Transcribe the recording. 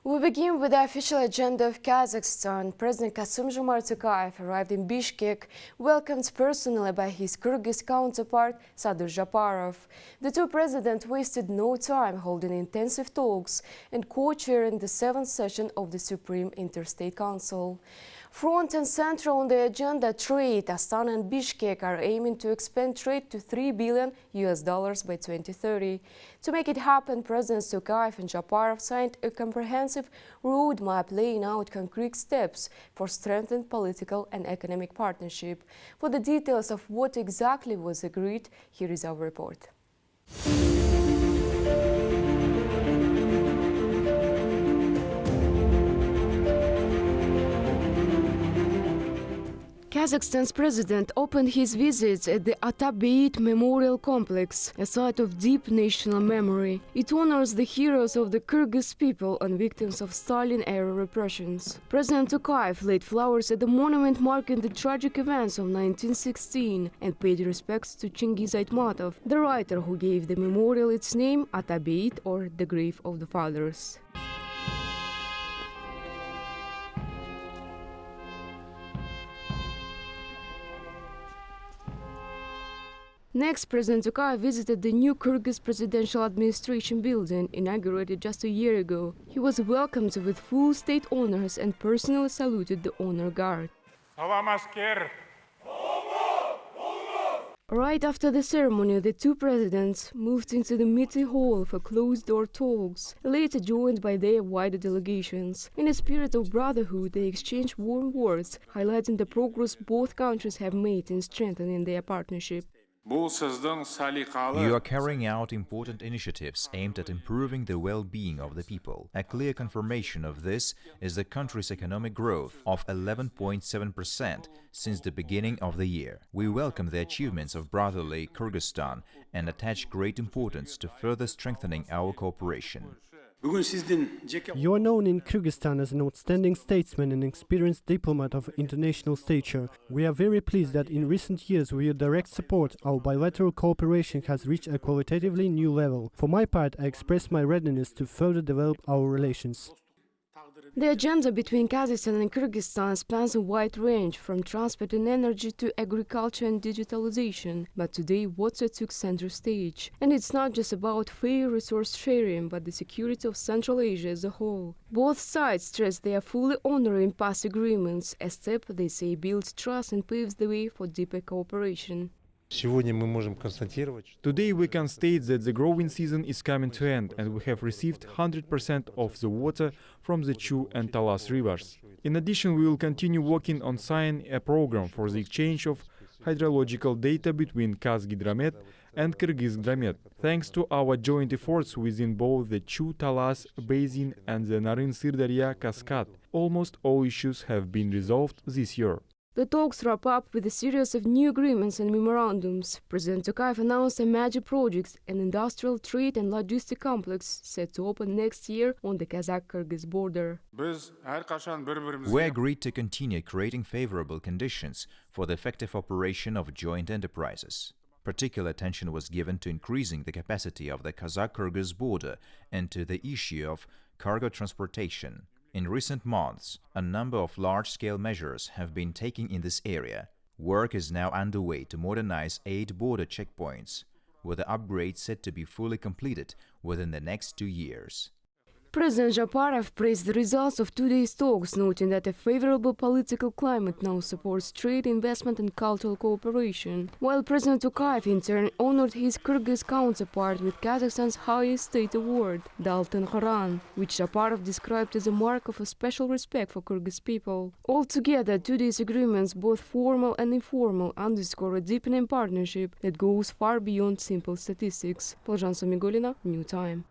We begin with the official agenda of Kazakhstan. President Kassym-Jomart Tokayev arrived in Bishkek, welcomed personally by his Kyrgyz counterpart Sadyr Japarov. The two presidents wasted no time holding intensive talks and co-chairing the 7th session of the Supreme Interstate Council. Front and center on the agenda, trade. Astana and Bishkek are aiming to expand trade to $3 billion by 2030. To make it happen, Presidents Tokayev and Japarov signed a comprehensive roadmap laying out concrete steps for strengthened political and economic partnership. For the details of what exactly was agreed, here is our report. Kazakhstan's president opened his visits at the Atabeyit Memorial Complex, a site of deep national memory. It honors the heroes of the Kyrgyz people and victims of Stalin-era repressions. President Tokayev laid flowers at the monument marking the tragic events of 1916 and paid respects to Chingiz Aytmatov, the writer who gave the memorial its name, Atabeyit, or the Grave of the Fathers. Next, President Tokayev visited the new Kyrgyz presidential administration building, inaugurated just a year ago. He was welcomed with full state honors and personally saluted the honor guard. Right after the ceremony, the two presidents moved into the meeting hall for closed-door talks, later joined by their wider delegations. In a spirit of brotherhood, they exchanged warm words, highlighting the progress both countries have made in strengthening their partnership. You are carrying out important initiatives aimed at improving the well-being of the people. A clear confirmation of this is the country's economic growth of 11.7% since the beginning of the year. We welcome the achievements of brotherly Kyrgyzstan and attach great importance to further strengthening our cooperation. You are known in Kyrgyzstan as an outstanding statesman and experienced diplomat of international stature. We are very pleased that in recent years, with your direct support, our bilateral cooperation has reached a qualitatively new level. For my part, I express my readiness to further develop our relations. The agenda between Kazakhstan and Kyrgyzstan spans a wide range, from transport and energy to agriculture and digitalization. But today, water took center stage. And it's not just about fair resource sharing, but the security of Central Asia as a whole. Both sides stress they are fully honoring past agreements, a step, they say, builds trust and paves the way for deeper cooperation. Today we can state that the growing season is coming to end and we have received 100% of the water from the Chu and Talas rivers. In addition, we will continue working on signing a program for the exchange of hydrological data between Kazgidromet and Kyrgyzgidromet. Thanks to our joint efforts within both the Chu-Talas basin and the Naren-Sirdarya cascade, almost all issues have been resolved this year. The talks wrap up with a series of new agreements and memorandums. President Tokayev announced a major project, an industrial trade and logistic complex set to open next year on the Kazakh-Kyrgyz border. We agreed to continue creating favorable conditions for the effective operation of joint enterprises. Particular attention was given to increasing the capacity of the Kazakh-Kyrgyz border and to the issue of cargo transportation. In recent months, a number of large-scale measures have been taken in this area. Work is now underway to modernize 8 border checkpoints, with the upgrade set to be fully completed within the next 2 years. President Japarov praised the results of today's talks, noting that a favorable political climate now supports trade, investment and cultural cooperation, while President Tokayev in turn honored his Kyrgyz counterpart with Kazakhstan's highest state award, the Altyn Kharan, which Japarov described as a mark of a special respect for Kyrgyz people. Altogether, today's agreements, both formal and informal, underscore a deepening partnership that goes far beyond simple statistics. Полжан Самигулина, New Time.